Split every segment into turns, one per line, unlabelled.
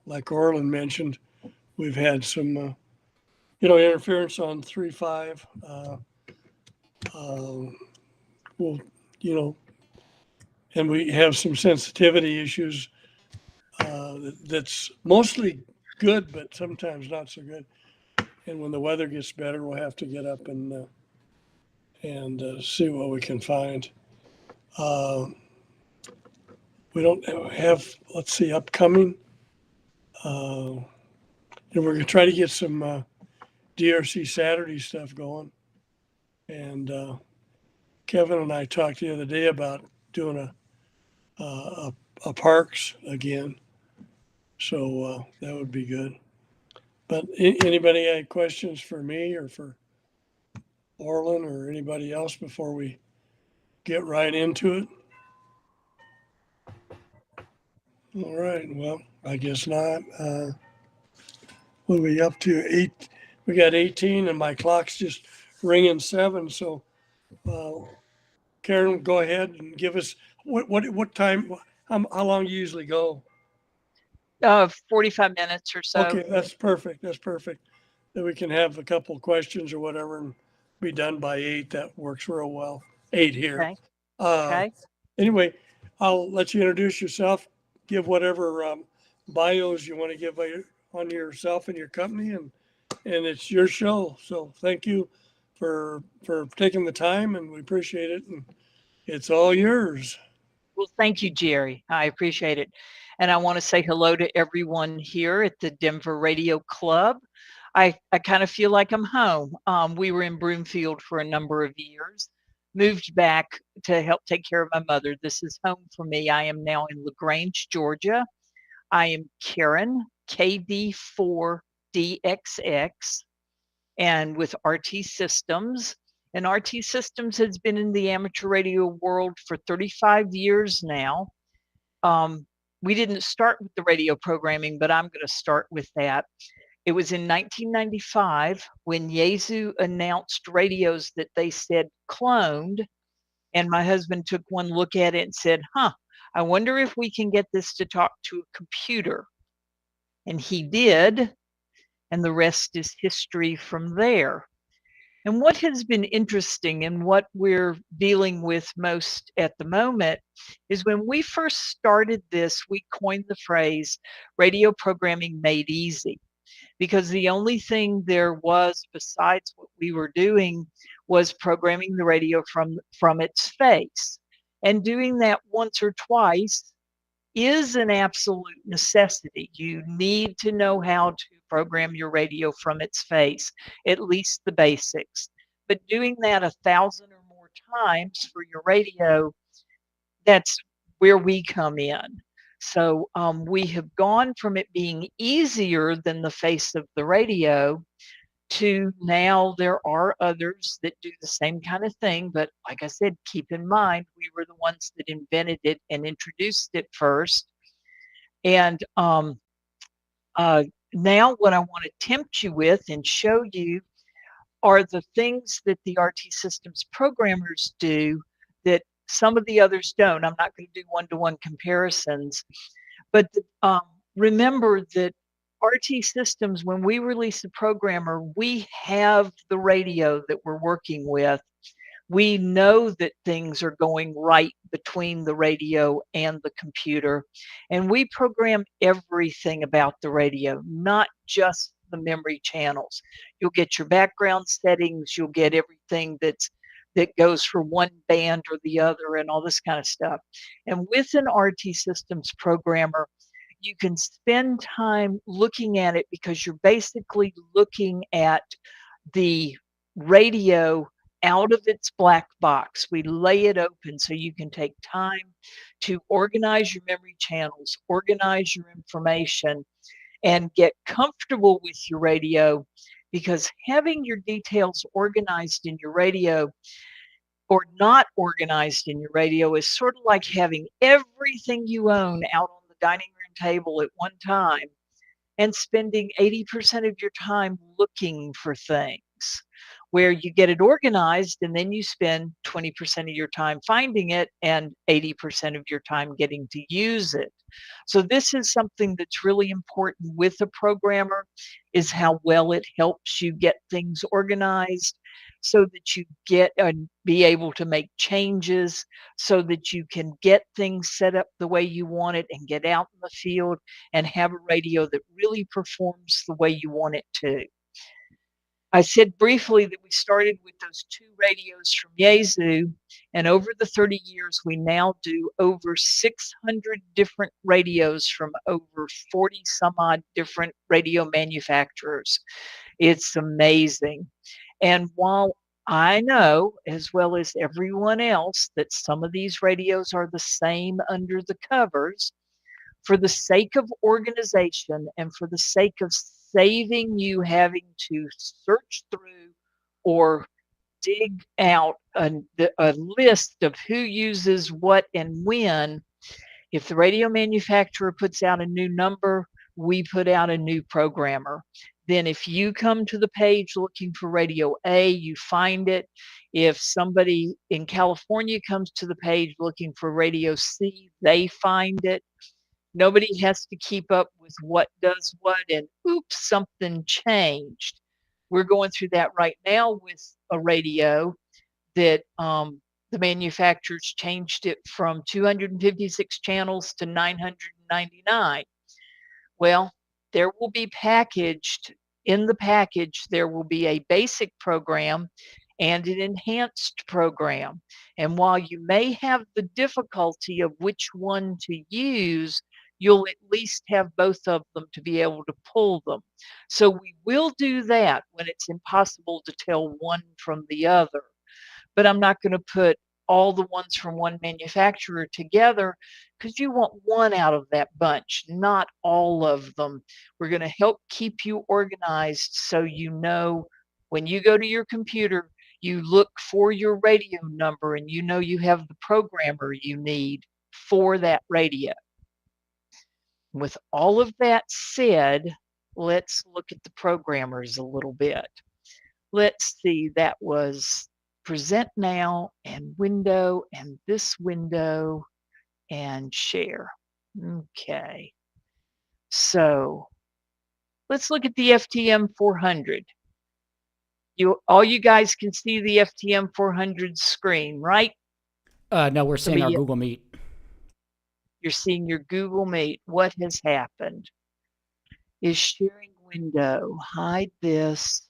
like Orland mentioned, we've had some, interference on 3.5. Well, you know, and we have some sensitivity issues that's mostly good, but sometimes not so good. And when the weather gets better, we'll have to get up and see what we can find. Uh, we don't have, let's see, upcoming. Uh, and we're going to try to get some DRC Saturday stuff going. And Kevin and I talked the other day about doing a parks again. So that would be good. But anybody had questions for me or for Orland or anybody else before we get right into it? All right. Well, I guess not. What are we up to? Eight. We got 18, and my clock's just ringing 7. So, uh, Karen, go ahead and give us what time? How long do you usually go?
45 minutes or so.
Okay, that's perfect. That's perfect. Then we can have a couple of questions or whatever and be done by 8. That works real well. 8 here.
Okay.
Uh,
Okay.
anyway, I'll let you introduce yourself, give whatever bios you want to give on yourself and your company, and it's your show. So thank you for taking the time, and we appreciate it. And it's all yours.
Well, thank you, Jerry. I appreciate it. And I want to say hello to everyone here at the Denver Radio Club. I kind of feel like I'm home. We were in Broomfield for a number of years, moved back to help take care of my mother. This is home for me. I am now in LaGrange, Georgia. I am Karin, KD4DXX, and with RT Systems. And RT Systems has been in the amateur radio world for 35 years now. We didn't start with the radio programming, but I'm going to start with that. It was in 1995 when Yaesu announced radios that they said cloned, and my husband took one look at it and said, I wonder if we can get this to talk to a computer. And he did, and the rest is history from there. And what has been interesting and what we're dealing with most at the moment is when we first started this, we coined the phrase radio programming made easy, because the only thing there was besides what we were doing was programming the radio from its face. And doing that once or twice is an absolute necessity. You need to know how to program your radio from its face, at least the basics. But doing that 1,000 or more times for your radio, that's where we come in. So we have gone from it being easier than the face of the radio to now there are others that do the same kind of thing. But like I said, keep in mind, we were the ones that invented it and introduced it first. And now what I want to tempt you with and show you are the things that the RT Systems programmers do that some of the others don't. I'm not going to do one-to-one comparisons, but remember that RT Systems, when we release a programmer, we have the radio that we're working with. We know that things are going right between the radio and the computer, and we program everything about the radio, not just the memory channels. You'll get your background settings, you'll get everything that goes for one band or the other and all this kind of stuff. And with an RT Systems programmer, you can spend time looking at it because you're basically looking at the radio out of its black box. We lay it open so you can take time to organize your memory channels, organize your information, and get comfortable with your radio, because having your details organized in your radio or not organized in your radio is sort of like having everything you own out on the dining room table at one time and spending 80% of your time looking for things. where you get it organized and then you spend 20% of your time finding it and 80% of your time getting to use it. So this is something that's really important with a programmer, is how well it helps you get things organized so that you get and be able to make changes, so that you can get things set up the way you want it and get out in the field and have a radio that really performs the way you want it to. I said briefly that we started with those 2 radios from Yaesu, and over the 30 years, we now do over 600 different radios from over 40 some odd different radio manufacturers. It's amazing. And while I know, as well as everyone else, that some of these radios are the same under the covers, for the sake of organization and for the sake of saving you having to search through or dig out a list of who uses what and when, if the radio manufacturer puts out a new number, we put out a new programmer. Then if you come to the page looking for radio A, you find it. If somebody in California comes to the page looking for radio C, they find it. Nobody has to keep up with what does what and oops, something changed. We're going through that right now with a radio that the manufacturers changed it from 256 channels to 999. Well, there will be packaged, in the package, there will be a basic program and an enhanced program. And while you may have the difficulty of which one to use, you'll at least have both of them to be able to pull them. So we will do that when it's impossible to tell one from the other. But I'm not going to put all the ones from one manufacturer together, because you want one out of that bunch, not all of them. We're going to help keep you organized so you know when you go to your computer, you look for your radio number and you know you have the programmer you need for that radio. With all of that said, let's look at the programmers a little bit. Let's see, that was present now and window and this window and share. Okay. So let's look at the FTM 400. All you guys can see the FTM 400 screen, right?
No, we're seeing our Google Meet.
You're seeing your Google Meet. What has happened? Is sharing window. Hide this.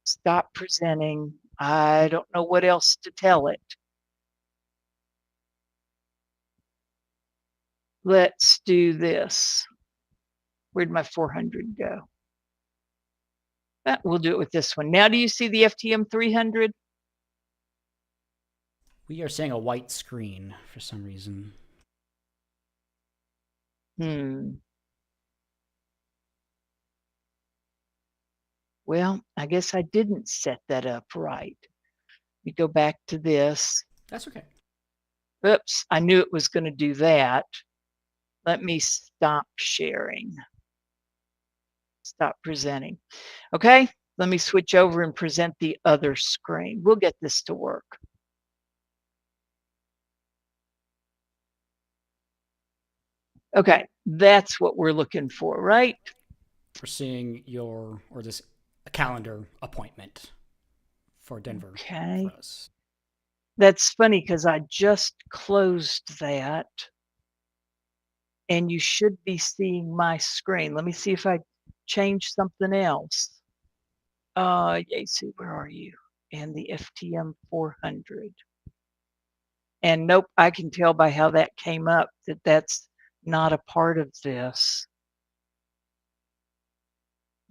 Stop presenting. I don't know what else to tell it. Let's do this. Where'd my 400 go? We'll do it with this one. Now, do you see the FTM 300?
We are seeing a white screen for some reason.
Well, I guess I didn't set that up right. We go back to this.
That's okay.
Oops, I knew it was going to do that. Let me stop sharing. Stop presenting. Okay, let me switch over and present the other screen. We'll get this to work. Okay, that's what we're looking for, right?
We're seeing this calendar appointment for Denver.
Okay.
For us.
That's funny because I just closed that. And you should be seeing my screen. Let me see if I change something else. Yaesu, where are you? And the FTM 400. And nope, I can tell by how that came up that that's not a part of this.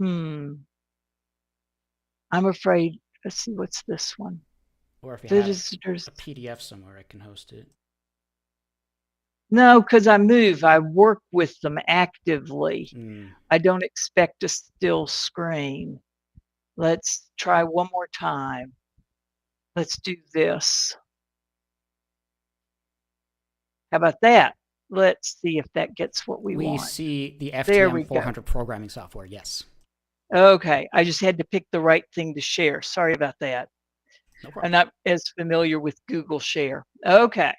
I'm afraid, let's see, what's this one?
Or if you have a
Visitors.
PDF somewhere, I can host it.
No, because I work with them actively. I don't expect a still screen. Let's try one more time. Let's do this. How about that? Let's see if that gets what we want.
We see the FTM 400
go.
programming software, yes.
Okay, I just had to pick the right thing to share. Sorry about that.
No
I'm
problem.
not as familiar with Google Share. Okay,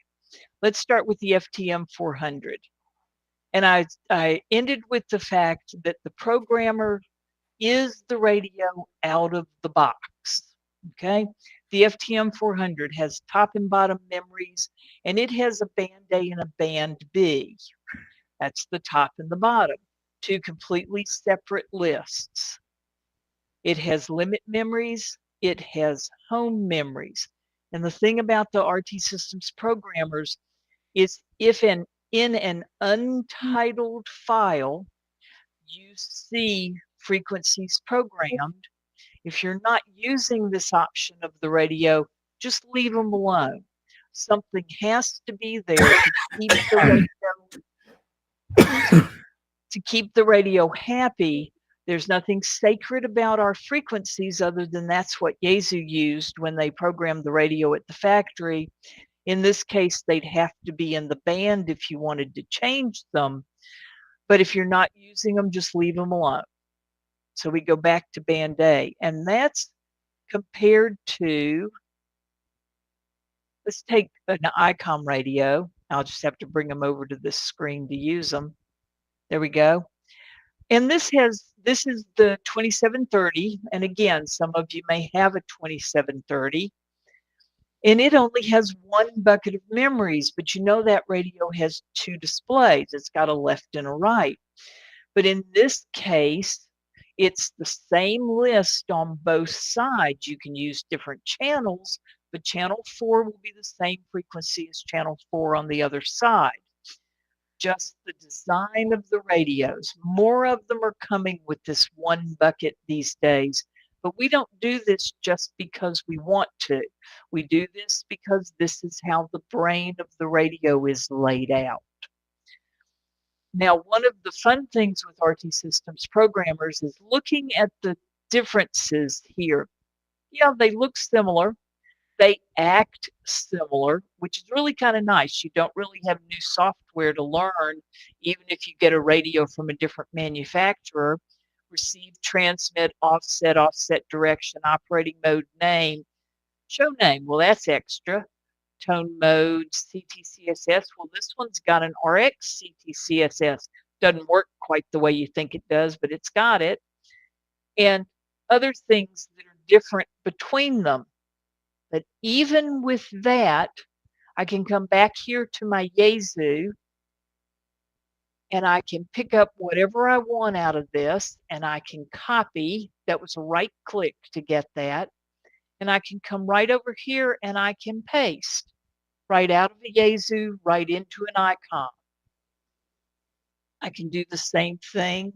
let's start with the FTM 400. And I ended with the fact that the programmer is the radio out of the box. Okay, the FTM 400 has top and bottom memories, and it has a band A and a band B. That's the top and the bottom, two completely separate lists. It has limit memories, it has home memories. And the thing about the RT Systems programmers is if in an untitled file you see frequencies programmed, if you're not using this option of the radio, just leave them alone. Something has to be there to keep the radio happy. There's nothing sacred about our frequencies other than that's what Yaesu used when they programmed the radio at the factory. In this case, they'd have to be in the band if you wanted to change them. But if you're not using them, just leave them alone. So we go back to band A, and that's compared to, let's take an ICOM radio. I'll just have to bring them over to this screen to use them. There we go. And this is the 2730. And again, some of you may have a 2730. And it only has one bucket of memories, but you know that radio has two displays. It's got a left and a right. But in this case, it's the same list on both sides. You can use different channels, but channel 4 will be the same frequency as channel 4 on the other side. Just the design of the radios. More of them are coming with this one bucket these days, but we don't do this just because we want to. We do this because this is how the brain of the radio is laid out. Now, one of the fun things with RT Systems programmers is looking at the differences here. Yeah, they look similar. They act similar, which is really kind of nice. You don't really have new software to learn, even if you get a radio from a different manufacturer. Receive, transmit, offset, offset direction, operating mode name, show name. Well, that's extra. Tone mode, CTCSS. Well, this one's got an RX CTCSS. Doesn't work quite the way you think it does, but it's got it. And other things that are different between them. But even with that, I can come back here to my Yaesu and I can pick up whatever I want out of this and I can copy. That was a right click to get that. And I can come right over here and I can paste right out of a Yaesu, right into an icon. I can do the same thing.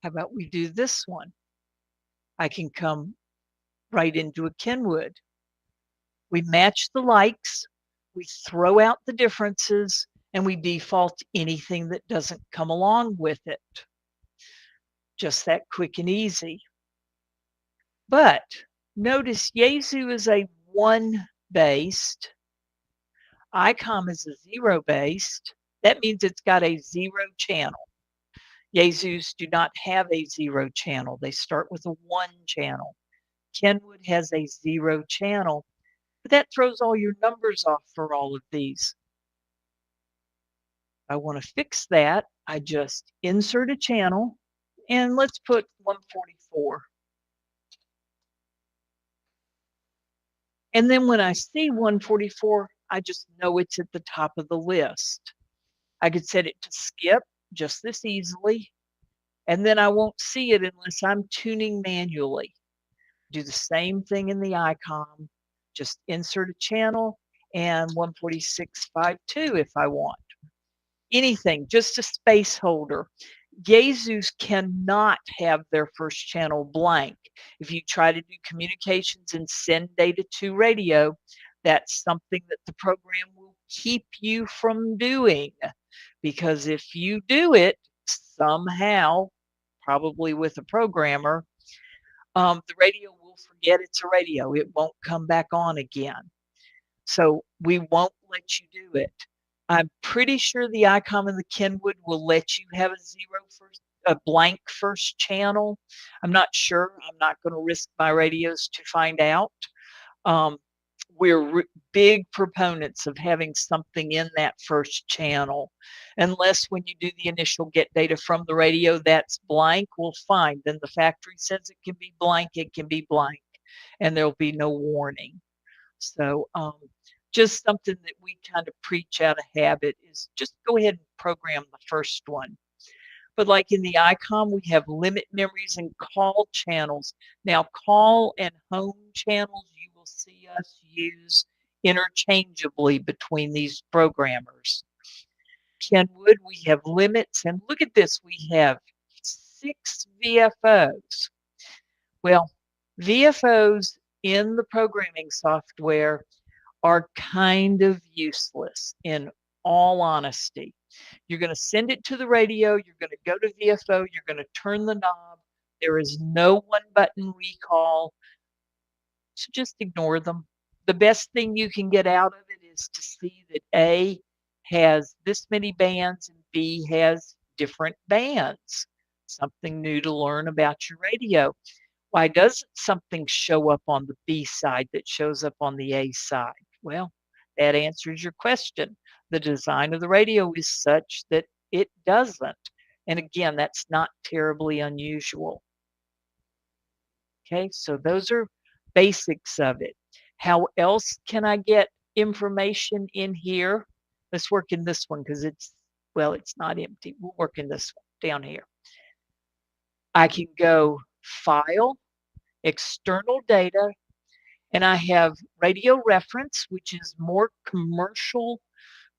How about we do this one? I can come right into a Kenwood. We match the likes, we throw out the differences, and we default anything that doesn't come along with it. Just that quick and easy. But notice Yaesu is a 1-based. ICOM is a 0-based. That means it's got a 0 channel. Yaesus do not have a 0 channel. They start with a 1 channel. Kenwood has a 0 channel, but that throws all your numbers off for all of these. If I want to fix that, I just insert a channel, and let's put 144. And then when I see 144, I just know it's at the top of the list. I could set it to skip just this easily, and then I won't see it unless I'm tuning manually. Do the same thing in the ICOM, just insert a channel and 146.52 if I want. Anything, just a space holder. Yaesus cannot have their first channel blank. If you try to do communications and send data to radio, that's something that the program will keep you from doing. Because if you do it somehow, probably with a programmer, the radio will forget it's a radio. It won't come back on again. So we won't let you do it. I'm pretty sure the ICOM and the Kenwood will let you have a blank first channel. I'm not sure. I'm not going to risk my radios to find out. We're big proponents of having something in that first channel, unless when you do the initial get data from the radio, that's blank. Well, fine. Then the factory says it can be blank, it can be blank, and there'll be no warning. So just something that we kind of preach out of habit is just go ahead and program the first one. But like in the ICOM, we have limit memories and call channels. Now, call and home channels, you will see us use interchangeably between these programmers. Kenwood, we have limits. And look at this, we have 6 VFOs. Well, VFOs in the programming software are kind of useless, in all honesty. You're going to send it to the radio, you're going to go to VFO, you're going to turn the knob. There is no one button recall, so just ignore them. The best thing you can get out of it is to see that A has this many bands and B has different bands. Something new to learn about your radio. Why doesn't something show up on the B side that shows up on the A side? Well, that answers your question. The design of the radio is such that it doesn't. And again, that's not terribly unusual. Okay, so those are basics of it. How else can I get information in here? Let's work in this one because it's not empty. We'll work in this one down here. I can go File, External Data, and I have radio reference, which is more commercial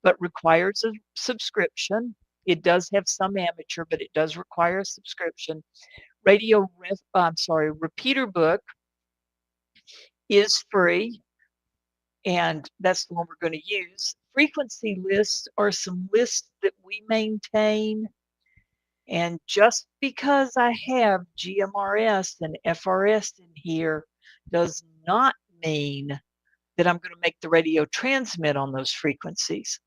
but requires a subscription. It does have some amateur, but it does require a subscription. Repeater book is free, and that's the one we're going to use. Frequency lists are some lists that we maintain, and just because I have GMRS and FRS in here does not mean that I'm going to make the radio transmit on those frequencies.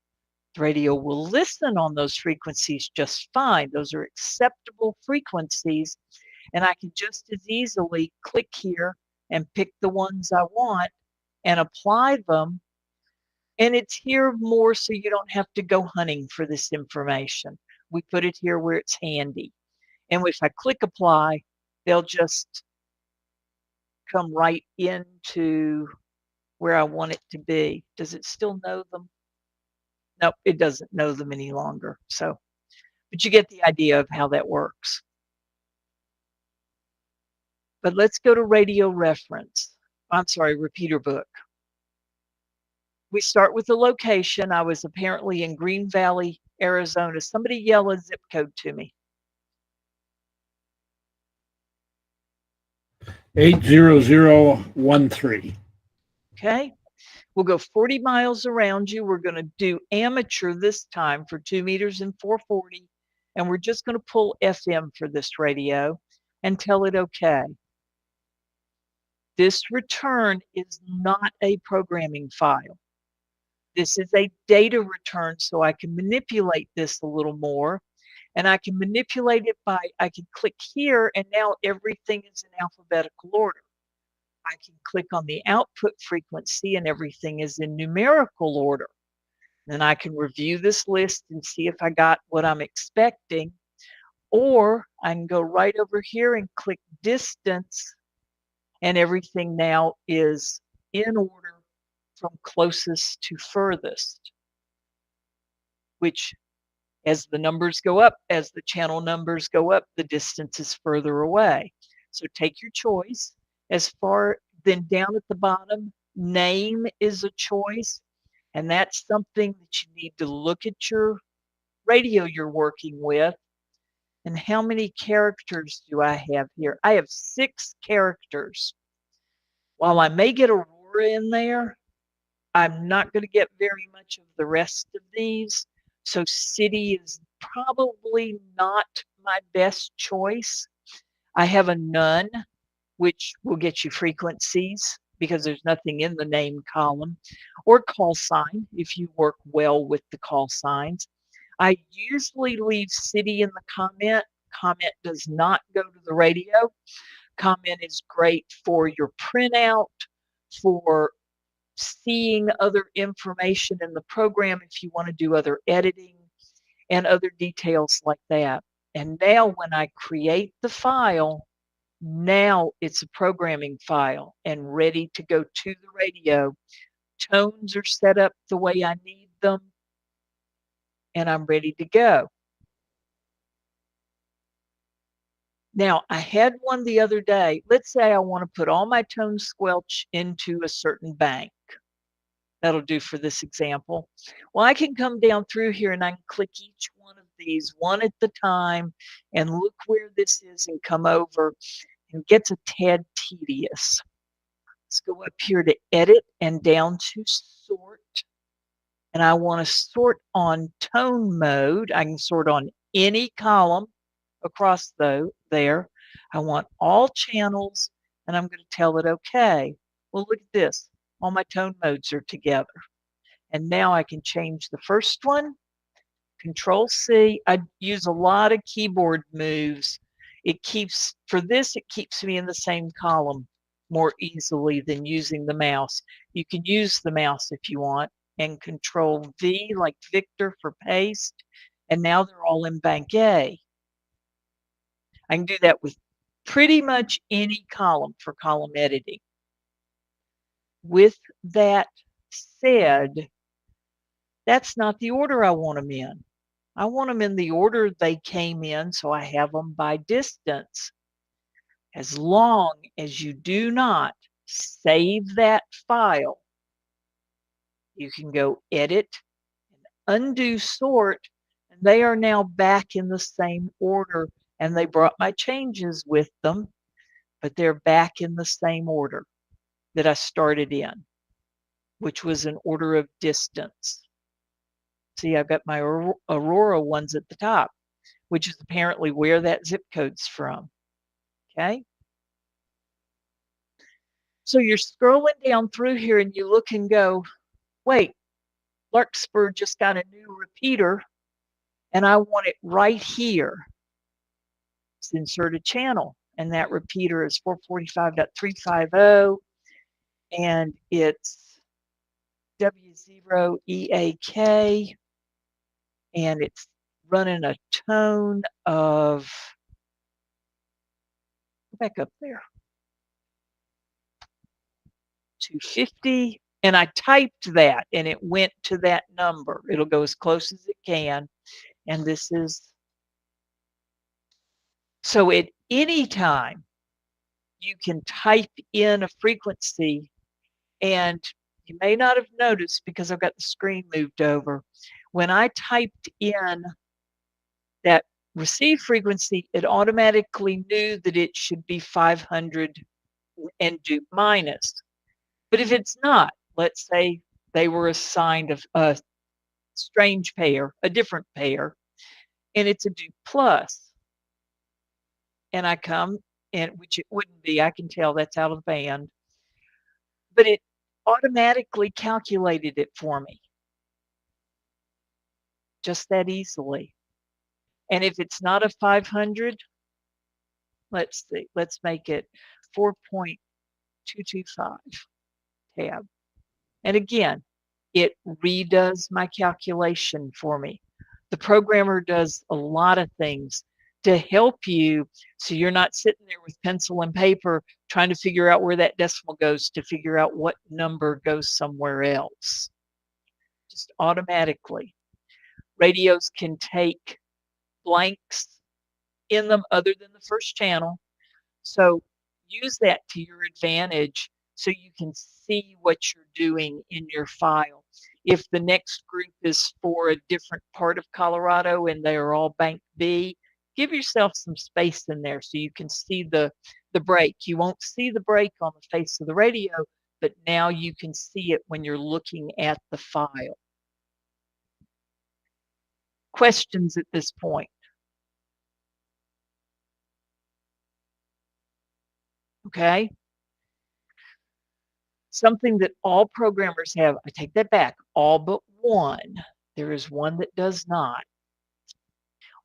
The radio will listen on those frequencies just fine. Those are acceptable frequencies, and I can just as easily click here and pick the ones I want and apply them. And it's here more so you don't have to go hunting for this information. We put it here where it's handy. And if I click apply, they'll just come right into where I want it to be. Does it still know them? Nope, it doesn't know them any longer. So, but you get the idea of how that works. But let's go to radio reference. Repeater book. We start with the location. I was apparently in Green Valley, Arizona. Somebody yell a zip code to me.
80013.
Okay. We'll go 40 miles around you. We're going to do amateur this time for 2 meters and 440. And we're just going to pull FM for this radio and tell it okay. This return is not a programming file. This is a data return, so I can manipulate this a little more. And I can manipulate it by, I can click here, and now everything is in alphabetical order. I can click on the output frequency and everything is in numerical order. Then I can review this list and see if I got what I'm expecting. Or I can go right over here and click distance, and everything now is in order from closest to furthest, which as the numbers go up, as the channel numbers go up, the distance is further away. So take your choice. As far then down at the bottom, name is a choice, and that's something that you need to look at your radio you're working with. And how many characters do I have here? I have 6 characters. While I may get Aurora in there, I'm not going to get very much of the rest of these. So city is probably not my best choice. I have a none, which will get you frequencies. because there's nothing in the name column, or call sign if you work well with the call signs. I usually leave city in the comment. Comment does not go to the radio. Comment is great for your printout, for seeing other information in the program if you want to do other editing and other details like that. And now when I create the file, now it's a programming file and ready to go to the radio. Tones are set up the way I need them, and I'm ready to go. Now, I had one the other day. Let's say I want to put all my tone squelch into a certain bank. That'll do for this example. Well, I can come down through here and I can click each one of these one at the time and look where this is and come over. And it gets a tad tedious. Let's go up here to edit and down to sort. And I want to sort on tone mode. I can sort on any column across there. I want all channels, and I'm going to tell it okay. Well, look at this. All my tone modes are together. And now I can change the first one. Control C. I use a lot of keyboard moves. It keeps me in the same column more easily than using the mouse. You can use the mouse if you want, and Control V like Victor for paste. And now they're all in bank A. I can do that with pretty much any column for column editing. With that said, that's not the order I want them in. I want them in the order they came in, so I have them by distance. As long as you do not save that file, you can go edit and undo sort, and they are now back in the same order, and they brought my changes with them, but they're back in the same order that I started in, which was an order of distance. See, I've got my Aurora ones at the top, which is apparently where that zip code's from. Okay. So you're scrolling down through here and you look and go, wait, Larkspur just got a new repeater and I want it right here. Let's insert a channel, and that repeater is 445.350 and it's W0EAK, and it's running a tone of, go back up there, 250, and I typed that and it went to that number. It'll go as close as it can, and this is, so at any time you can type in a frequency, and you may not have noticed because I've got the screen moved over. When I typed in that receive frequency, it automatically knew that it should be 500 and do minus. But if it's not, let's say they were assigned a strange pair, a different pair, and it's a do plus, and I come, and which it wouldn't be, I can tell that's out of band, but it automatically calculated it for me just that easily. And if it's not a 500, let's see, let's make it 4.225 tab. And again, it redoes my calculation for me. The programmer does a lot of things to help you, so you're not sitting there with pencil and paper trying to figure out where that decimal goes to figure out what number goes somewhere else. Just automatically. Radios can take blanks in them other than the first channel. So use that to your advantage so you can see what you're doing in your file. If the next group is for a different part of Colorado and they are all Bank B, give yourself some space in there so you can see the break. You won't see the break on the face of the radio, but now you can see it when you're looking at the file. Questions at this point? Okay. Something that all programmers have, I take that back, all but one, there is one that does not,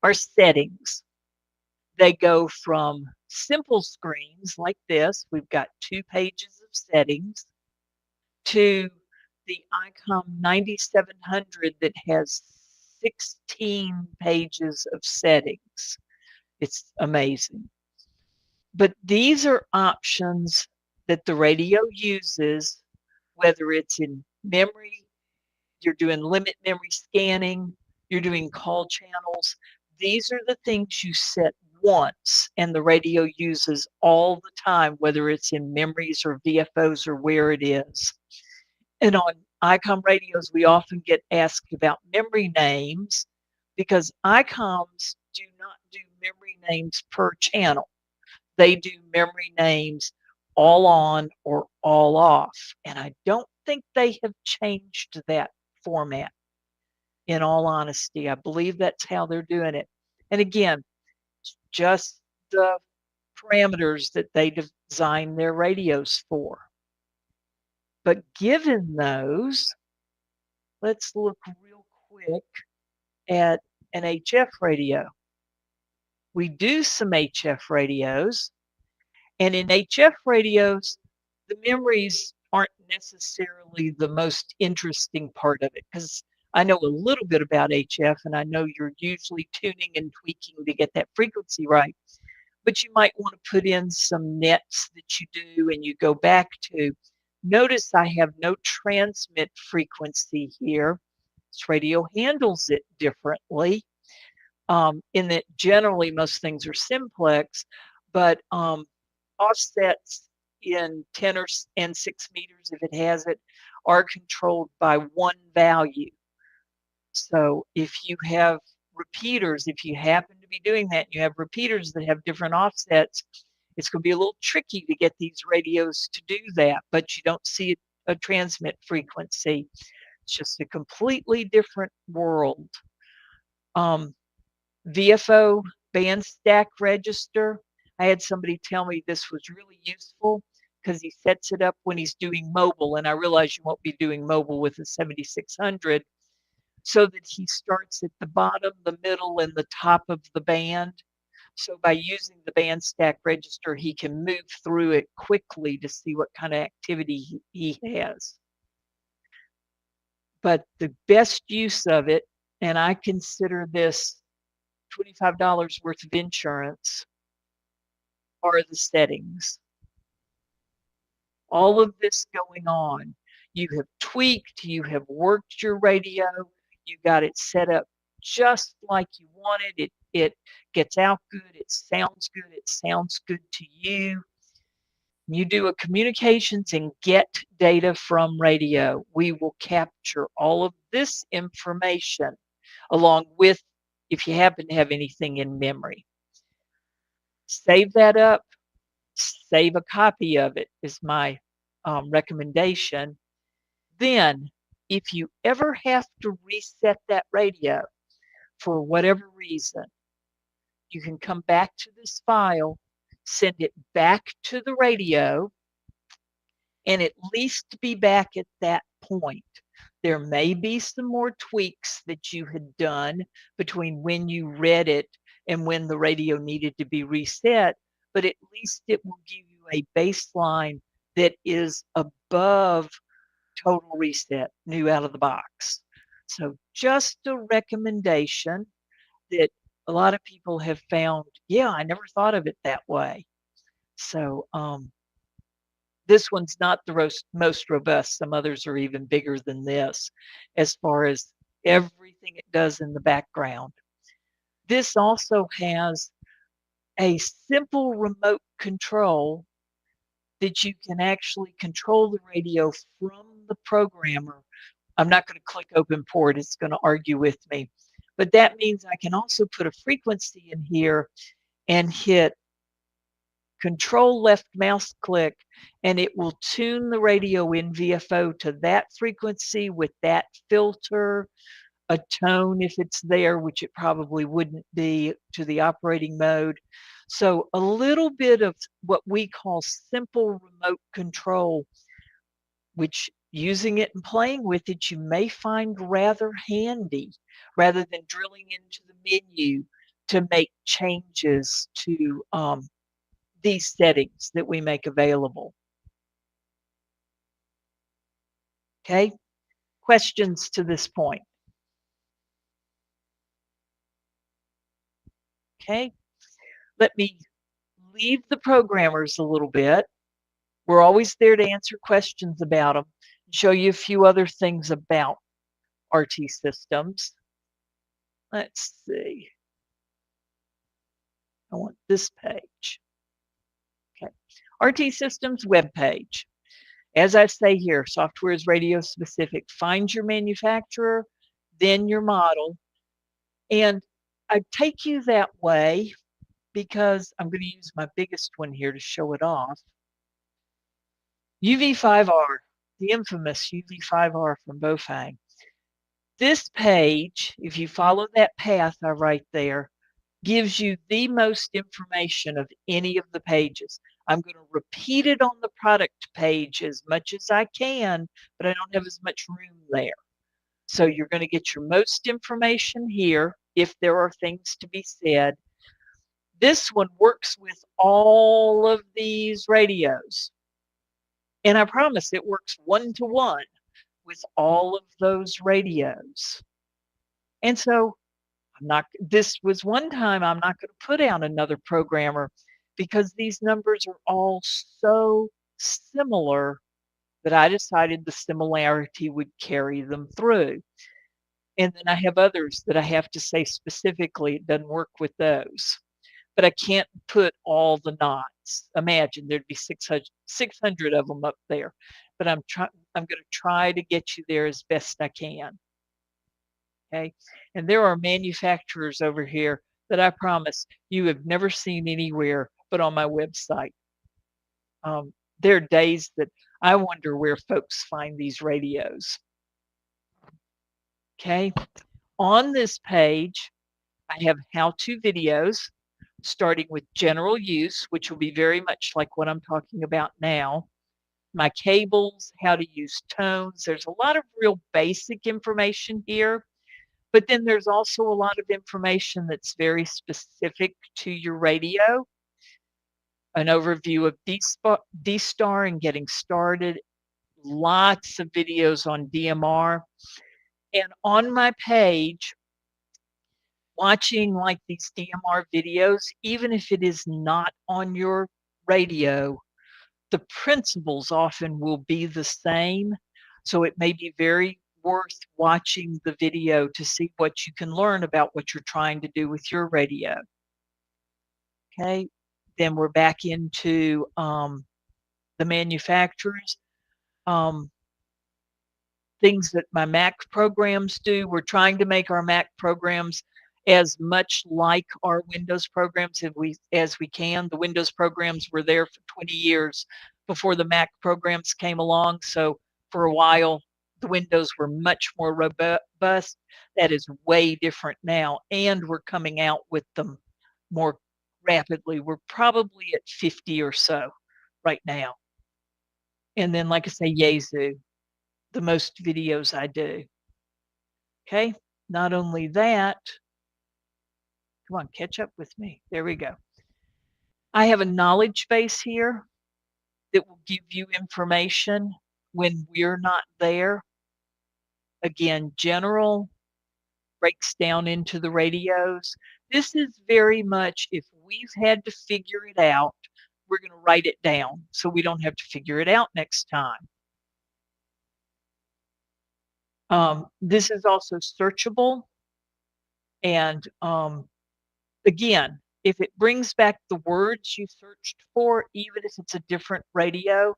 are settings. They go from simple screens like this, we've got 2 pages of settings, to the ICOM 9700 that has 16 pages of settings. It's amazing. But these are options that the radio uses, whether it's in memory, you're doing limit memory scanning, you're doing call channels. These are the things you set once and the radio uses all the time, whether it's in memories or VFOs or where it is. And on ICOM radios, we often get asked about memory names because ICOMs do not do memory names per channel. They do memory names all on or all off. And I don't think they have changed that format. In all honesty, I believe that's how they're doing it. And again, just the parameters that they design their radios for. But given those, let's look real quick at an HF radio. We do some HF radios, and in HF radios, the memories aren't necessarily the most interesting part of it, because I know a little bit about HF, and I know you're usually tuning and tweaking to get that frequency right. But you might want to put in some nets that you do and you go back to. Notice I have no transmit frequency here. This radio handles it differently. In that generally most things are simplex, but offsets in 10 and 6 meters, if it has it, are controlled by one value. So if you have repeaters, if you happen to be doing that, you have repeaters that have different offsets, it's going to be a little tricky to get these radios to do that, but you don't see a transmit frequency. It's just a completely different world. VFO band stack register. I had somebody tell me this was really useful because he sets it up when he's doing mobile, and I realize you won't be doing mobile with a 7600, so that he starts at the bottom, the middle, and the top of the band. So by using the band stack register, he can move through it quickly to see what kind of activity he has. But the best use of it, and I consider this $25 worth of insurance, are the settings. All of this going on. You have tweaked, you have worked your radio, you got it set up just like you wanted. It gets out good, it sounds good to you. You do a communications and get data from radio. We will capture all of this information along with, if you happen to have anything in memory. Save that up, save a copy of it is my recommendation. Then, if you ever have to reset that radio for whatever reason, you can come back to this file, send it back to the radio, and at least be back at that point. There may be some more tweaks that you had done between when you read it and when the radio needed to be reset, but at least it will give you a baseline that is above total reset, new out of the box. So just a recommendation that a lot of people have found, yeah, I never thought of it that way. So this one's not the most robust. Some others are even bigger than this as far as everything it does in the background. This also has a simple remote control that you can actually control the radio from the programmer. I'm not going to click open port, it's going to argue with me. But that means I can also put a frequency in here and hit control left mouse click, and it will tune the radio in VFO to that frequency with that filter, a tone if it's there, which it probably wouldn't be, to the operating mode. So a little bit of what we call simple remote control which using it and playing with it, you may find rather handy rather than drilling into the menu to make changes to these settings that we make available. Okay, questions to this point? Okay, let me leave the programmers a little bit. We're always there to answer questions about them and show you a few other things about RT systems. Let's see. I want this page. Okay, RT systems web page. As I say here, software is radio specific. Find your manufacturer, then your model. And I take you that way because I'm going to use my biggest one here to show it off. UV5R, the infamous UV5R from Bofang. This page, if you follow that path I write there, gives you the most information of any of the pages. I'm going to repeat it on the product page as much as I can, but I don't have as much room there. So you're going to get your most information here if there are things to be said. This one works with all of these radios. And I promise it works one-to-one with all of those radios. And so this was one time I'm not going to put out another programmer because these numbers are all so similar that I decided the similarity would carry them through. And then I have others that I have to say specifically it doesn't work with those. But I can't put all the knots. Imagine there'd be 600 of them up there. But I'm going to try to get you there as best I can. Okay, and there are manufacturers over here that I promise you have never seen anywhere but on my website. There are days that I wonder where folks find these radios. Okay, on this page, I have how-to videos, starting with general use, which will be very much like what I'm talking about now. My cables, how to use tones. There's a lot of real basic information here. But then there's also a lot of information that's very specific to your radio. An overview of D-Star and getting started. Lots of videos on DMR. And on my page, watching like these DMR videos, even if it is not on your radio, the principles often will be the same. So it may be very worth watching the video to see what you can learn about what you're trying to do with your radio. Okay, then we're back into the manufacturers. Things that my Mac programs do. We're trying to make our Mac programs as much like our Windows programs as we can. The Windows programs were there for 20 years before the Mac programs came along. So for a while, the Windows were much more robust. That is way different now. And we're coming out with them more rapidly. We're probably at 50 or so right now. And then, like I say, Yazoo, the most videos I do. Okay, not only that, come on, catch up with me. There we go. I have a knowledge base here that will give you information when we're not there. Again, general breaks down into the radios. This is very much, if we've had to figure it out, we're going to write it down so we don't have to figure it out next time. This is also searchable. And again, if it brings back the words you searched for, even if it's a different radio,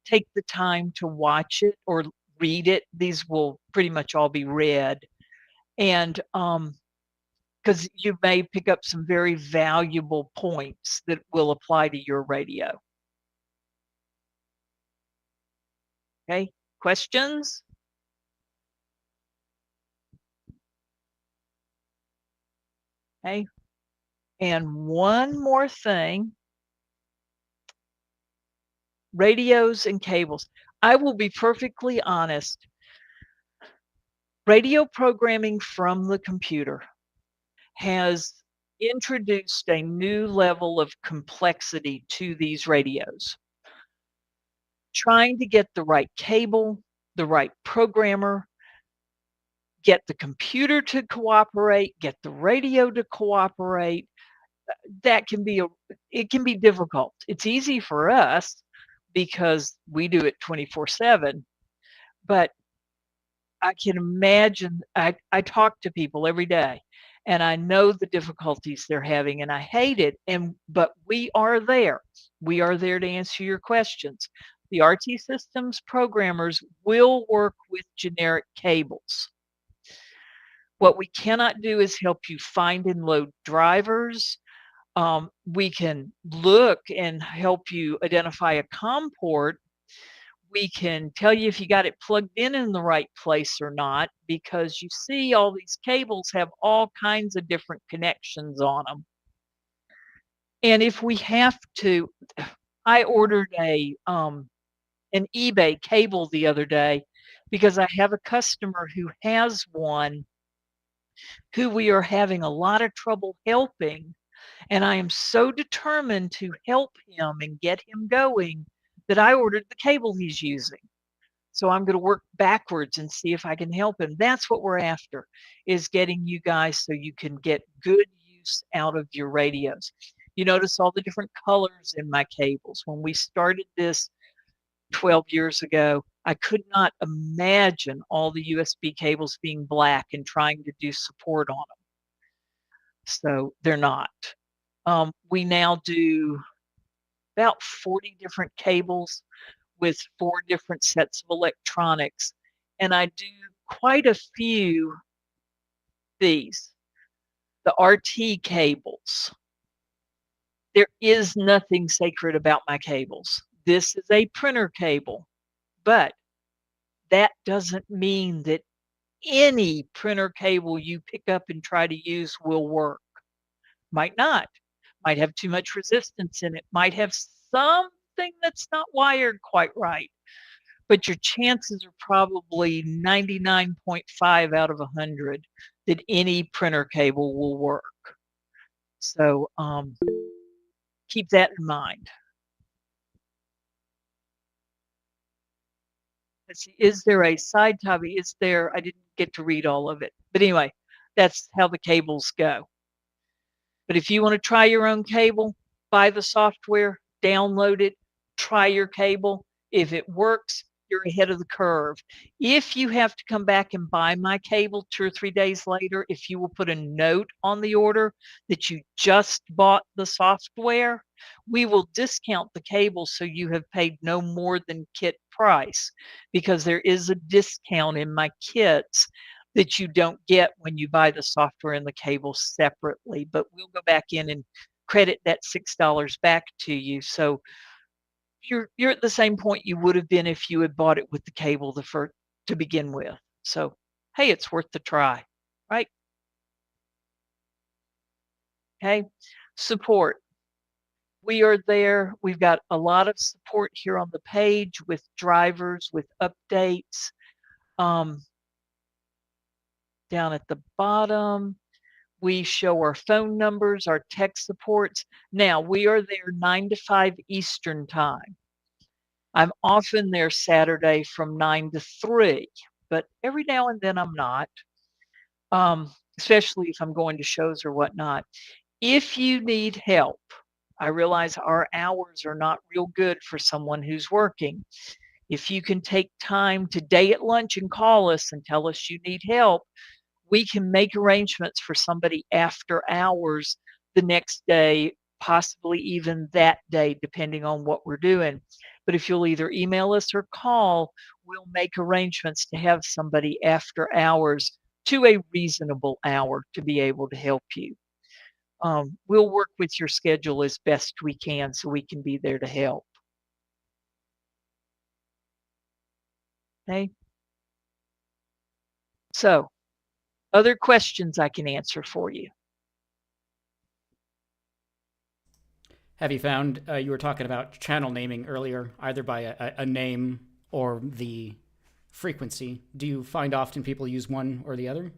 take the time to watch it or read it. These will pretty much all be read. And because you may pick up some very valuable points that will apply to your radio. Okay, questions? Okay, and one more thing. Radios and cables. I will be perfectly honest. Radio programming from the computer has introduced a new level of complexity to these radios. Trying to get the right cable, the right programmer, get the computer to cooperate, get the radio to cooperate, that can be it can be difficult. It's easy for us because we do it 24/7, but I can imagine. I talk to people every day, and I know the difficulties they're having, and I hate it. But we are there. We are there to answer your questions. The RT Systems programmers will work with generic cables. What we cannot do is help you find and load drivers. We can look and help you identify a COM port. We can tell you if you got it plugged in the right place or not, because you see all these cables have all kinds of different connections on them. And if we have to, I ordered an eBay cable the other day because I have a customer who has one who we are having a lot of trouble helping. And I am so determined to help him and get him going that I ordered the cable he's using. So I'm going to work backwards and see if I can help him. That's what we're after, is getting you guys so you can get good use out of your radios. You notice all the different colors in my cables. When we started this 12 years ago, I could not imagine all the USB cables being black and trying to do support on them. So they're not. We now do about 40 different cables with 4 different sets of electronics. And I do quite a few these, the RT cables. There is nothing sacred about my cables. This is a printer cable, but that doesn't mean that any printer cable you pick up and try to use will work. Might not. Might have too much resistance in it. Might have something that's not wired quite right. But your chances are probably 99.5 out of 100 that any printer cable will work. So keep that in mind. Let's see, is there a side topic? Is there? I didn't get to read all of it. But anyway, that's how the cables go. But if you want to try your own cable, buy the software, download it, try your cable. If it works, you're ahead of the curve. If you have to come back and buy my cable 2 or 3 days later, if you will put a note on the order that you just bought the software, we will discount the cable so you have paid no more than kit price, because there is a discount in my kits that you don't get when you buy the software and the cable separately. But we'll go back in and credit that $6 back to you. So you're at the same point you would have been if you had bought it with the cable to begin with. So, hey, it's worth the try, right? Okay, support. We are there. We've got a lot of support here on the page with drivers, with updates. Down at the bottom, we show our phone numbers, our tech supports. Now, we are there 9 to 5 Eastern time. I'm often there Saturday from 9 to 3, but every now and then I'm not, especially if I'm going to shows or whatnot. If you need help, I realize our hours are not real good for someone who's working. If you can take time today at lunch and call us and tell us you need help, we can make arrangements for somebody after hours the next day, possibly even that day, depending on what we're doing. But if you'll either email us or call, we'll make arrangements to have somebody after hours to a reasonable hour to be able to help you. We'll work with your schedule as best we can so we can be there to help. Okay. So, other questions I can answer for you?
Have you found, you were talking about channel naming earlier, either by a name or the frequency. Do you find often people use one or the other?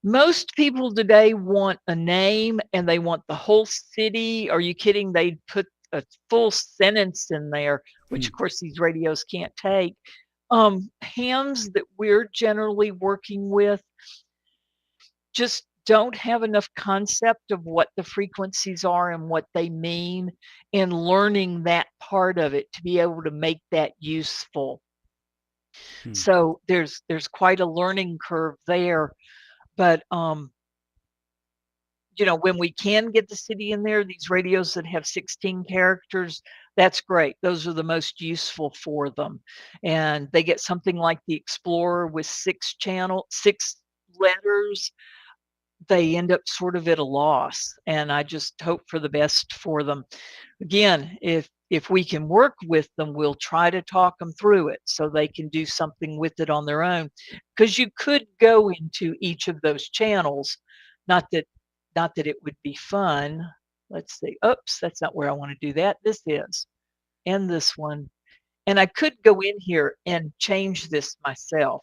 Most people today want a name and they want the whole city. Are you kidding? They put a full sentence in there, which of course these radios can't take. Hams that we're generally working with just don't have enough concept of what the frequencies are and what they mean, and learning that part of it to be able to make that useful. So there's quite a learning curve there. But you know, when we can get the city in there, these radios that have 16 characters, that's great. Those are the most useful for them. And they get something like the Explorer with 6 letters. They end up sort of at a loss. And I just hope for the best for them. Again, if we can work with them, we'll try to talk them through it so they can do something with it on their own. Because you could go into each of those channels, not that it would be fun. Let's see. Oops, that's not where I want to do that. This is. And this one. And I could go in here and change this myself.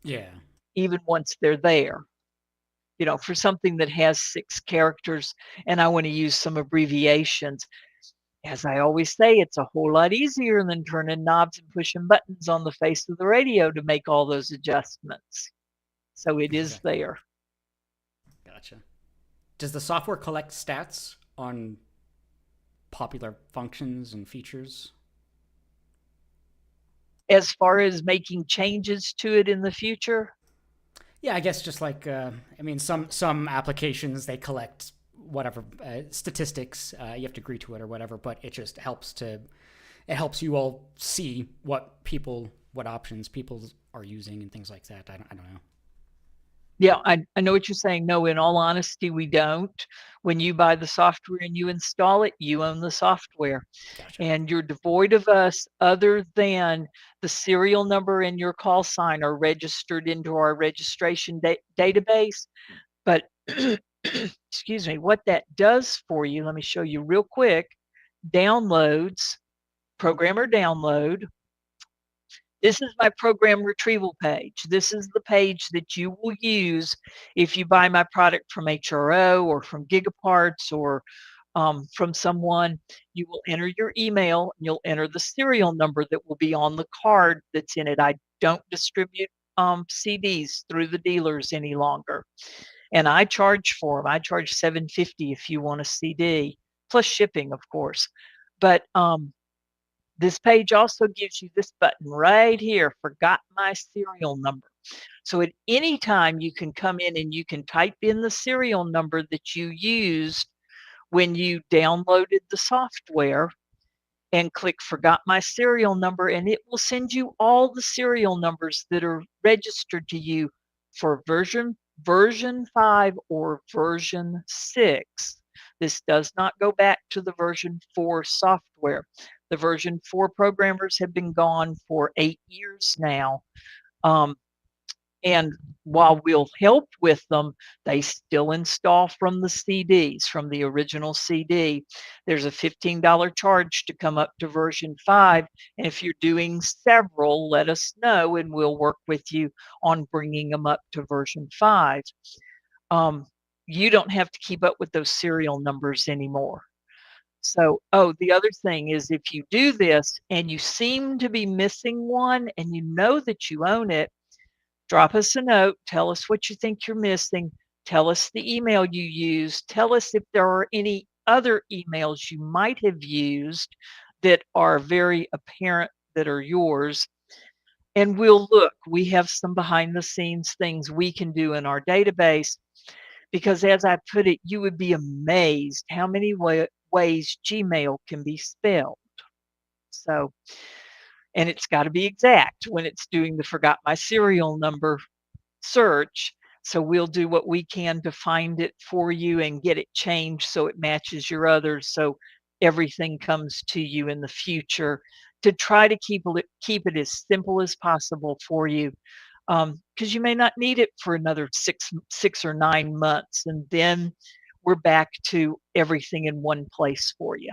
Yeah.
Even once they're there. You know, for something that has 6 characters and I want to use some abbreviations. As I always say, it's a whole lot easier than turning knobs and pushing buttons on the face of the radio to make all those adjustments. So it is there.
Gotcha. Does the software collect stats on popular functions and features?
As far as making changes to it in the future?
Yeah, I guess just like, I mean, some applications, they collect whatever statistics, you have to agree to it or whatever, but it just helps you all see what options people are using and things like that. I don't know.
Yeah, I know what you're saying. No, in all honesty, we don't. When you buy the software and you install it, you own the software.
Gotcha.
And you're devoid of us other than the serial number and your call sign are registered into our registration database. But excuse me, what that does for you, let me show you real quick. Downloads, programmer download. This is my program retrieval page. This is the page that you will use if you buy my product from HRO or from Gigaparts or from someone. You will enter your email and you'll enter the serial number that will be on the card that's in it. I don't distribute CDs through the dealers any longer. And I charge for them. I charge $7.50 if you want a CD, plus shipping, of course. But this page also gives you this button right here, forgot my serial number. So at any time you can come in and you can type in the serial number that you used when you downloaded the software and click forgot my serial number, and it will send you all the serial numbers that are registered to you for version 5 or version 6. This does not go back to the version 4 software. The version 4 programmers have been gone for 8 years now. And while we'll help with them, they still install from the CDs, from the original CD. There's a $15 charge to come up to version 5. And if you're doing several, let us know and we'll work with you on bringing them up to version 5. You don't have to keep up with those serial numbers anymore. So, the other thing is if you do this and you seem to be missing one and you know that you own it, drop us a note, tell us what you think you're missing, tell us the email you used, tell us if there are any other emails you might have used that are very apparent that are yours. And we'll look. We have some behind the scenes things we can do in our database because, as I put it, you would be amazed how many ways Gmail can be spelled. So, and it's got to be exact when it's doing the forgot my serial number search. So we'll do what we can to find it for you and get it changed so it matches your others. So everything comes to you in the future to try to keep it as simple as possible for you. Because you may not need it for another six or 9 months. And then we're back to everything in one place for you.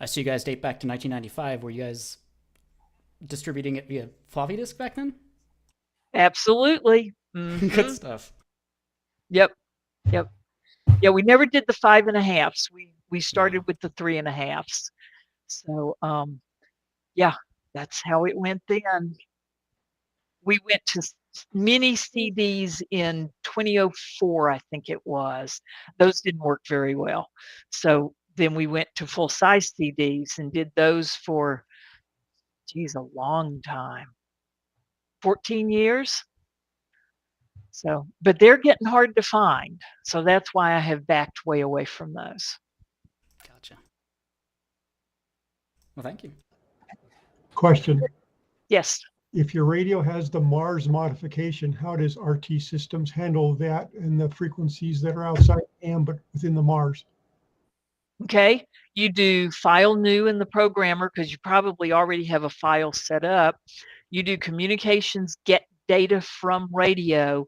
I see you guys date back to 1995. Were you guys distributing it via floppy disk back then?
Absolutely.
Good stuff.
Yep. Yep. Yeah, we never did the 5.5s. We started with the 3.5s. So yeah, that's how it went then. We went to mini CDs in 2004, I think it was. Those didn't work very well. So then we went to full size CDs and did those for, geez, a long time, 14 years. So, but they're getting hard to find. So that's why I have backed way away from those.
Gotcha. Well, thank you.
Question.
Yes.
If your radio has the Mars modification, how does RT Systems handle that and the frequencies that are outside AM but within the Mars?
Okay, you do file new in the programmer because you probably already have a file set up. You do communications, get data from radio,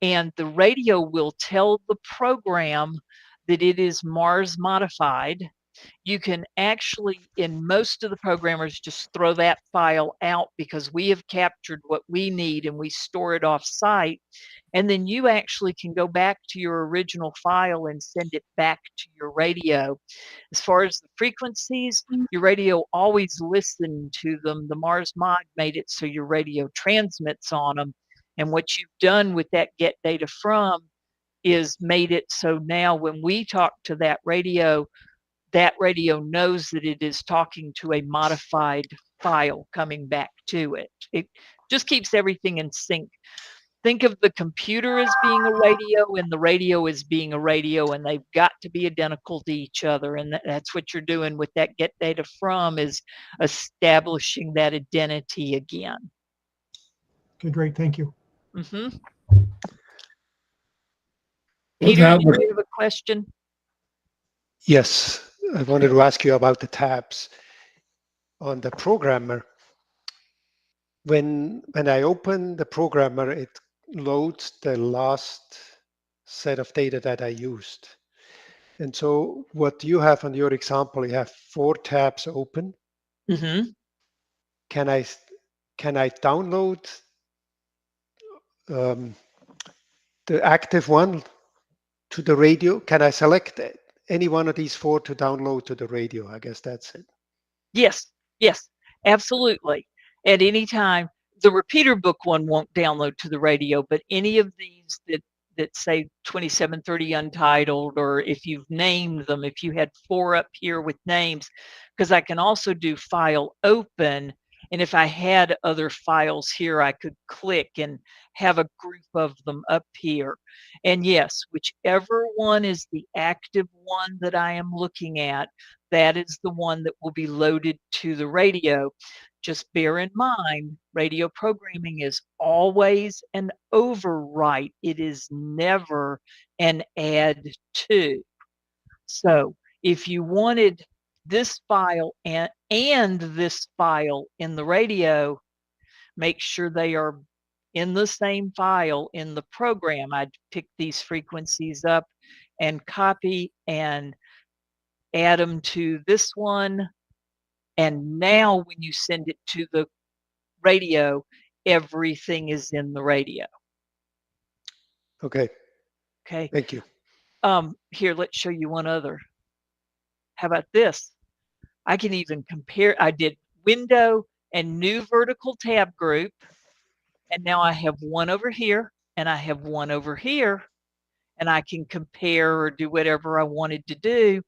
and the radio will tell the program that it is Mars modified. You can actually, in most of the programmers, just throw that file out because we have captured what we need and we store it off site. And then you actually can go back to your original file and send it back to your radio. As far as the frequencies, your radio always listened to them. The Mars mod made it so your radio transmits on them. And what you've done with that get data from is made it so now when we talk to that radio knows that it is talking to a modified file coming back to it. It just keeps everything in sync. Think of the computer as being a radio and the radio as being a radio, and they've got to be identical to each other. And that's what you're doing with that get data from, is establishing that identity again.
Okay, great. Thank you.
Mm-hmm. Peter, do you have a question?
Yes, I wanted to ask you about the tabs on the programmer. When I open the programmer, it loads the last set of data that I used. And so what you have on your example, you have 4 tabs open.
Mm-hmm.
Can I download the active one to the radio? Can I select any one of these 4 to download to the radio? I guess that's it.
Yes, absolutely. At any time, the repeater book one won't download to the radio, but any of these that say 2730 Untitled, or if you've named them, if you had 4 up here with names, because I can also do file open. And if I had other files here, I could click and have a group of them up here. And yes, whichever one is the active one that I am looking at, that is the one that will be loaded to the radio. Just bear in mind, radio programming is always an overwrite. It is never an add to. So if you wanted this file and this file in the radio, make sure they are in the same file in the program. I'd pick these frequencies up and copy and add them to this one. And now when you send it to the radio, everything is in the radio.
Okay.
Okay.
Thank you.
Here, let's show you one other. How about this? I can even compare. I did window and new vertical tab group. And now I have one over here and I have one over here. And I can compare or do whatever I wanted to do.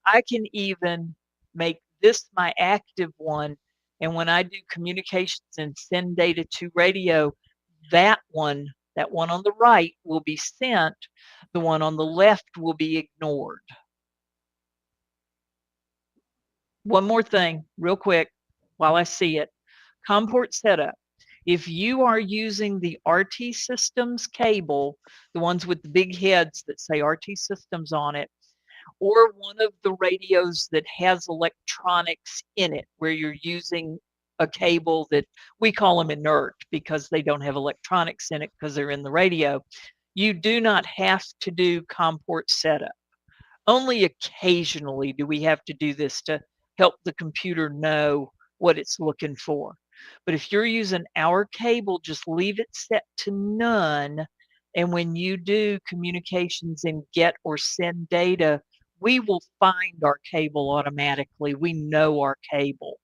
I can even make this my active one. And when I do communications and send data to radio, that one on the right will be sent. The one on the left will be ignored. One more thing, real quick, while I see it. COM port setup. If you are using the RT Systems cable, the ones with the big heads that say RT Systems on it, or one of the radios that has electronics in it, where you're using a cable that we call them inert because they don't have electronics in it because they're in the radio, you do not have to do COM port setup. Only occasionally do we have to do this to help the computer know what it's looking for. But if you're using our cable, just leave it set to none. And when you do communications and get or send data, we will find our cable automatically. We know our cable.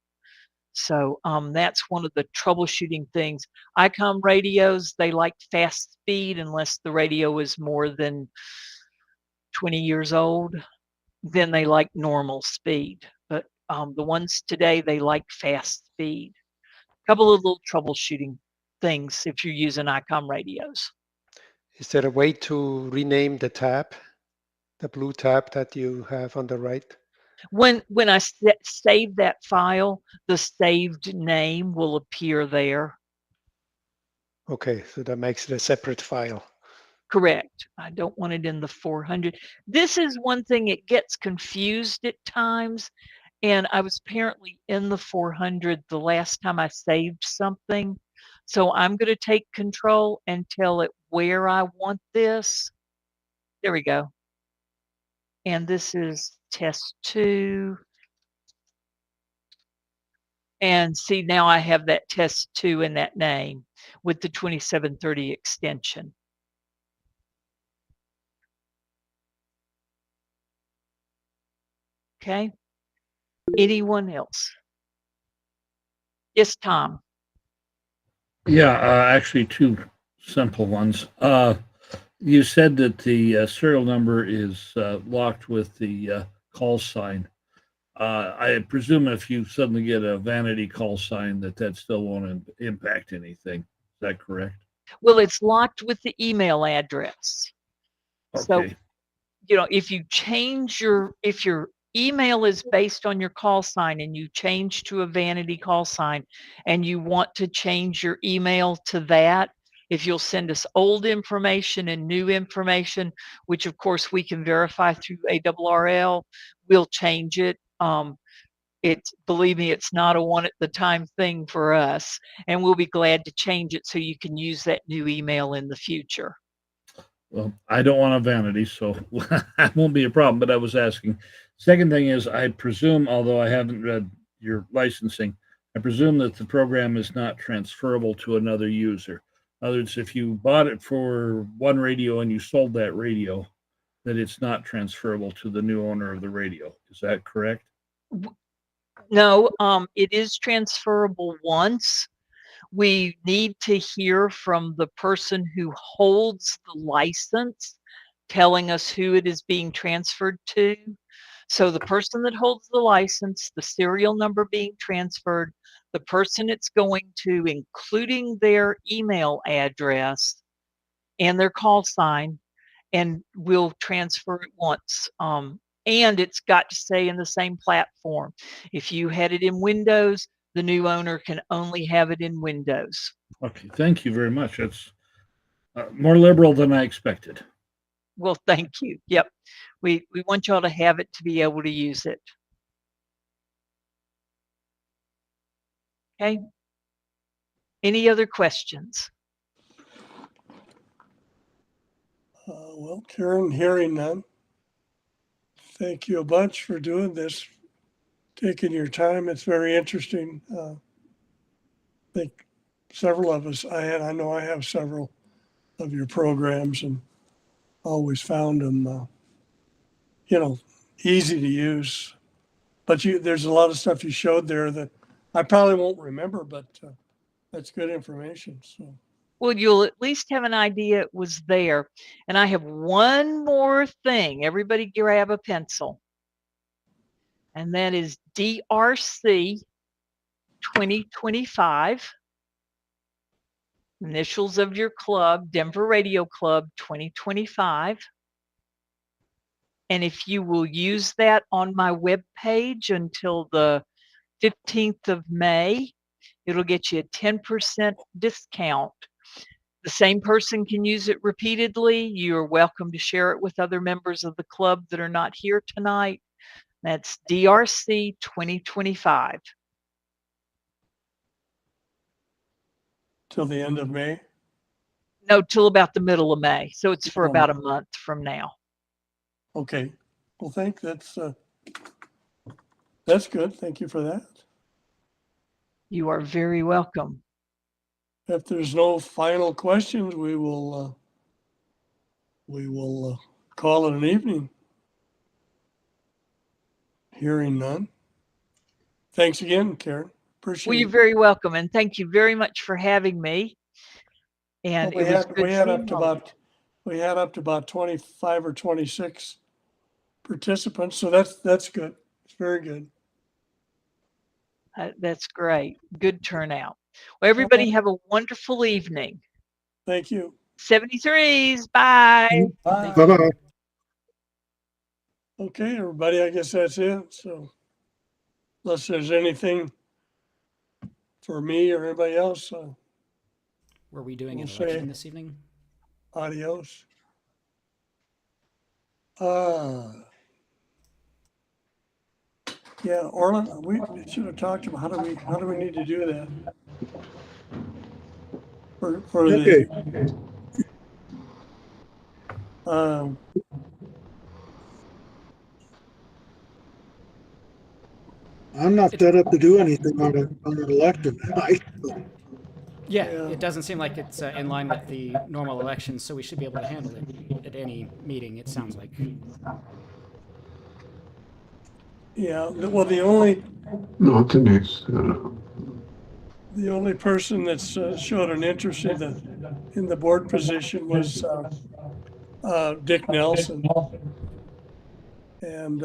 So that's one of the troubleshooting things. ICOM radios, they like fast speed unless the radio is more than 20 years old. Then they like normal speed. But the ones today, they like fast speed. A couple of little troubleshooting things if you're using ICOM radios.
Is there a way to rename the tab, the blue tab that you have on the right?
When I save that file, the saved name will appear there.
Okay, so that makes it a separate file.
Correct. I don't want it in the 400. This is one thing, it gets confused at times. And I was apparently in the 400 the last time I saved something. So I'm going to take control and tell it where I want this. There we go. And this is test 2. And see, now I have that test 2 in that name with the 2730 extension. Okay. Anyone else? Yes, Tom.
Yeah, actually, two simple ones. You said that the serial number is locked with the call sign. I presume if you suddenly get a vanity call sign, that still won't impact anything. Is that correct?
Well, it's locked with the email address. So,
Okay.
you know, if you change if your email is based on your call sign and you change to a vanity call sign and you want to change your email to that, if you'll send us old information and new information, which of course we can verify through ARRL, we'll change it. Believe me, it's not a one at the time thing for us, and we'll be glad to change it so you can use that new email in the future.
Well, I don't want a vanity, so that won't be a problem, but I was asking. Second thing is, I presume, although I haven't read your licensing, I presume that the program is not transferable to another user. In other words, if you bought it for one radio and you sold that radio, that it's not transferable to the new owner of the radio. Is that correct?
No, it is transferable once. We need to hear from the person who holds the license, telling us who it is being transferred to. So the person that holds the license, the serial number being transferred, the person it's going to, including their email address and their call sign, and we'll transfer it once. And it's got to stay in the same platform. If you had it in Windows, the new owner can only have it in Windows.
Okay, thank you very much. That's more liberal than I expected.
Well, thank you. Yep. We want y'all to have it to be able to use it. Okay. Any other questions?
Well, Karin, hearing none, thank you a bunch for doing this, taking your time. It's very interesting. I think several of us, I know I have several of your programs and always found them, easy to use. But there's a lot of stuff you showed there that I probably won't remember, but that's good information. So.
Well, you'll at least have an idea it was there. And I have one more thing. Everybody grab a pencil. And that is DRC 2025. Initials of your club, Denver Radio Club 2025. And if you will use that on my webpage until the 15th of May, it'll get you a 10% discount. The same person can use it repeatedly. You're welcome to share it with other members of the club that are not here tonight. That's DRC 2025.
Till the end of May?
No, till about the middle of May. So it's for about a month from now.
Okay. Well, that's That's good. Thank you for that.
You are very welcome.
If there's no final questions, we will call it an evening. Hearing none. Thanks again, Karen.
Well,
Appreciate
you're
it.
very welcome, and thank you very much for having me. And
Well,
it was good
we had
seeing all of you.
we had up to about 25 or 26 participants, so that's good. It's very good.
That's great. Good turnout. Well, everybody have a wonderful evening.
Thank you.
73s. Bye.
Thank
Bye.
you.
Bye-bye.
Okay, everybody, I guess that's it. So unless there's anything for me or anybody else,
Were we doing an
We'll
election
say-
this evening?
adios. Yeah, Orland, we should have talked about how do we need to do that? For
Okay.
the
I'm not set up to do anything on an election night.
Yeah,
Yeah.
it doesn't seem like it's in line with the normal elections, so we should be able to handle it at any meeting, it sounds like.
yeah, well, the only
No, Denise.
person that's showed an interest in the board position was Dick Nelson. And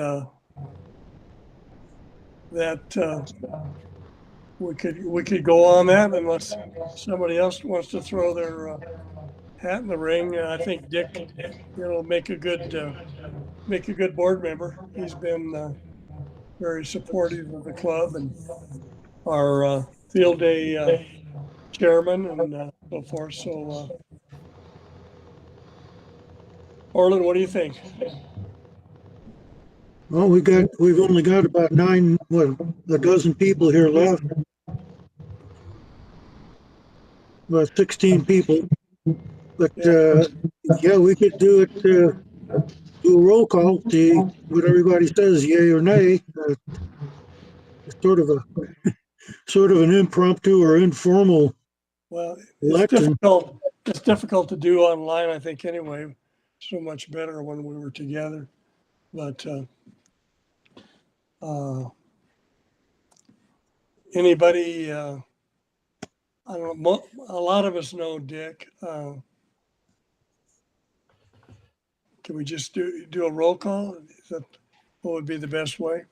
that we could go on that unless somebody else wants to throw their hat in the ring. I think Dick, make a good board member. He's been very supportive of the club and our field day chairman and so forth. So, Orland, what do you think?
Well, we've only got about a dozen people here left. About 16 people. But, yeah, we could do it, do a roll call, see what everybody says, yay or nay. It's sort of an impromptu or informal
Well,
election.
it's difficult to do online, I think, anyway. So much better when we were together. But anybody, I don't know, a lot of us know Dick. Can we just do a roll call? Is that what would be the best way?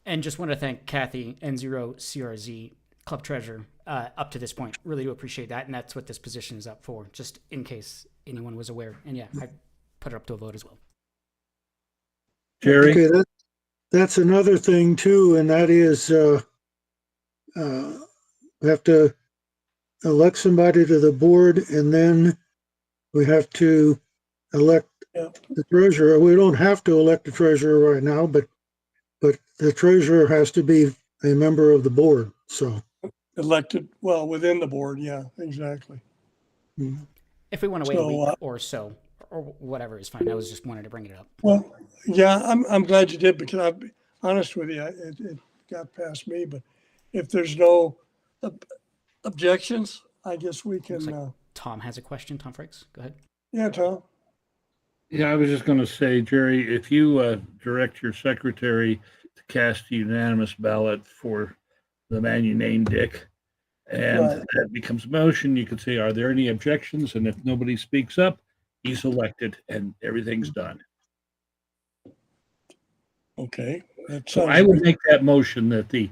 And just want to thank Kathy, N0CRZ, Club Treasurer, up to this point. Really do appreciate that, and that's what this position is up for, just in case anyone was aware. And yeah, I put it up to a vote as well.
Jerry?
Okay, that's another thing too, and that is, we have to elect somebody to the board, and then we have to elect
Yeah.
the treasurer. We don't have to elect the treasurer right now, but the treasurer has to be a member of the board, so.
Elected, well, within the board, yeah, exactly.
If we want to wait a
So,
week or so, or whatever is fine. I was just wanted to bring it up.
Well, yeah, I'm glad you did, because I'll be honest with you, it got past me, but if there's no objections, I guess we can,
Looks like Tom has a question. Tom Frakes, go ahead.
yeah, Tom.
Yeah, I was just going to say, Jerry, if you direct your secretary to cast a unanimous ballot for the man you named Dick, and
Right.
that becomes a motion, you could say, are there any objections? And if nobody speaks up, he's elected and everything's done.
Okay. That
So
sounds
I would
good.
make that motion that the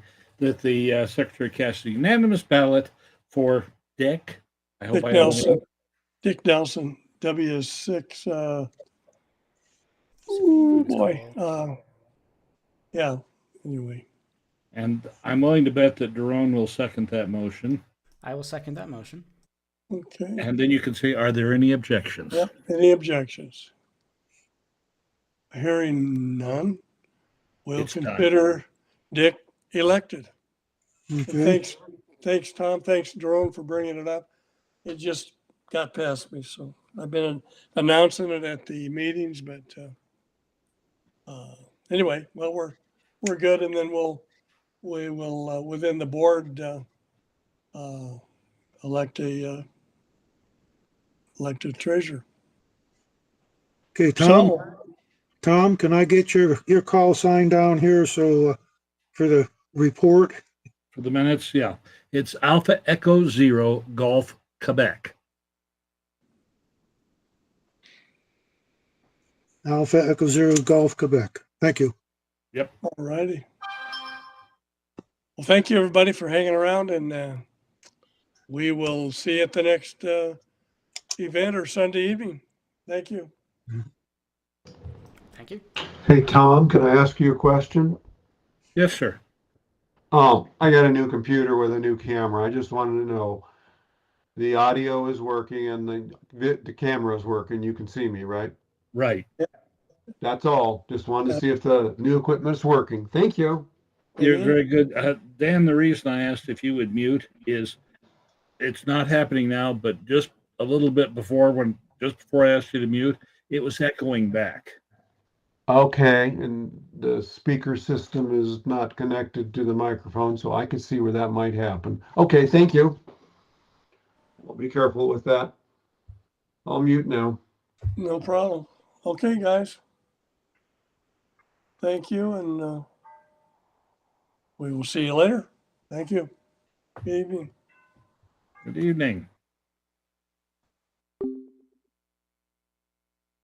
secretary casts a unanimous ballot for Dick. I hope
Dick
I
Nelson. Dick Nelson, W6. Oh boy. Yeah. Anyway.
And I'm willing to bet that Daron will second that motion.
I will second that motion.
Okay.
And then you can say, are there any objections?
Yep. Any objections? Hearing none, we'll
It's done.
consider Dick elected.
Okay.
Thanks, Tom. Thanks, Jerome, for bringing it up. It just got past me, so I've been announcing it at the meetings, but anyway, well, we're good, and then we will within the board elect a treasurer.
Okay, Tom,
So,
Tom, can I get your call sign down here so for the report?
For the minutes, yeah. It's Alpha Echo Zero Golf Quebec.
Alpha Echo Zero Golf Quebec. Thank you.
all righty. Well, thank you everybody for hanging around, and we will see you at the next event or Sunday evening. Thank you.
Thank you.
Hey, Tom, can I ask you a question?
Yes, sir.
I got a new computer with a new camera. I just wanted to know the audio is working and the camera is working. You can see me, right?
Right.
That's all. Just wanted to see if the new equipment is working. Thank you.
You're
Mhm.
very good. Dan, the reason I asked if you would mute is it's not happening now, but just a little bit before, just before I asked you to mute, it was echoing back.
Okay, and the speaker system is not connected to the microphone, so I can see where that might happen. Okay, thank you. I'll be careful with that. I'll mute now.
No problem. Okay, guys. Thank you, and we will see you later. Thank you. Good evening.
Good evening.